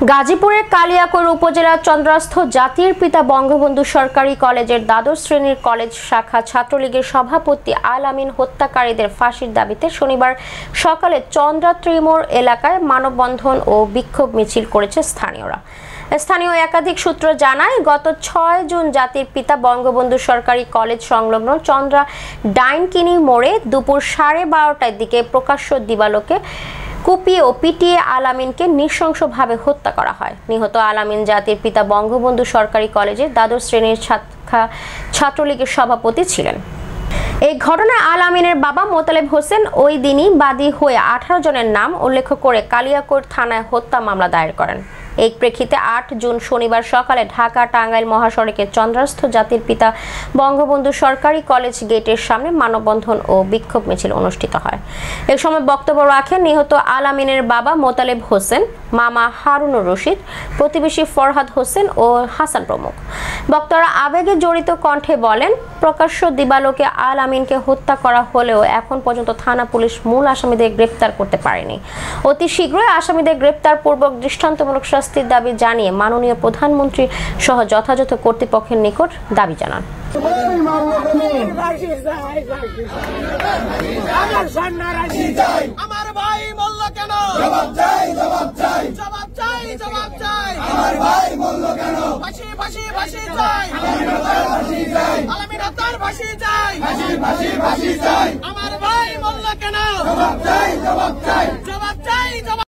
গাজীপুরের কালিয়াকৈর উপজেলার চন্দ্রাস্থ জাতির পিতা বঙ্গবন্ধু সরকারি কলেজের দ্বাদশ শ্রেণীর কলেজ শাখা ছাত্রলীগের সভাপতি আল আমিন হত্যাকারীদের ফাঁসির দাবিতে শনিবার সকালে চন্দ্রা ত্রিমোড় এলাকায় মানববন্ধন ও বিক্ষোভ মিছিল করেছে স্থানীয়রা। স্থানীয় একাধিক সূত্র জানায়, গত 6 জুন জাতির পিতা বঙ্গবন্ধু সরকারি কলেজ সংলগ্ন চন্দ্রা ডাইনকিনি মোড়ে দুপুর 12:30টার দিকে প্রকাশ্য দিবালোকে কুপিয়ে ও পিটিয়ে আল আমিনকে নৃশংসভাবে হত্যা করা হয়। নিহত আল আমিন জাতির পিতা বঙ্গবন্ধু সরকারি কলেজের দ্বাদশ শ্রেণীর ছাত্রলীগের সভাপতি ছিলেন। এই ঘটনায় আল আমিনের বাবা মোতালেব হোসেন ওই দিনই বাদী হয়ে 18 জনের নাম উল্লেখ করে কালিয়াকৈর থানায় হত্যা মামলা দায়ের করেন। এই প্রেক্ষিতে 8 জুন শনিবার সকালে ঢাকা-টাঙ্গাইল মহাসড়কে চন্দ্রাস্থ জাতির পিতা বঙ্গবন্ধু সরকারি কলেজ গেটের সামনে মানববন্ধন ও বিক্ষোভ মিছিল অনুষ্ঠিত হয়। এই সময় বক্তব্য রাখেন নিহত আল আমিনের বাবা মোতালেব হোসেন, মামা হারুনুর রশিদ, প্রতিবেশী ফরহাদ হোসেন ও হাসান প্রমুখ। বক্তারা আবেগে জড়িত কণ্ঠে বলেন, প্রকাশ্য দিবালোকে আল আমিনকে হত্যা করা হলেও এখন পর্যন্ত থানা পুলিশ মূল আসামিদের গ্রেপ্তার করতে পারেনি। অতি শীঘ্রই আসামিদের গ্রেপ্তারপূর্বক দৃষ্টান্তমূলক শাস্তির দাবি জানিয়ে মাননীয় প্রধানমন্ত্রী সহ যথাযথ কর্তৃপক্ষের নিকট দাবি জানান। আমার ভাই মল্ল কেন? জবাব চাই, জবাব চাই, জবাব চাই, জবাব চাই। আমার ভাই মল্ল কেন? ফাঁসি, ফাঁসি, ফাঁসি চাই। আলামিন হত্যার ফাঁসি চাই। ফাঁসি, ফাঁসি, ফাঁসি চাই। আমার ভাই মল্ল কেন? জবাব চাই, জবাব চাই, জবাব চাই, জবাব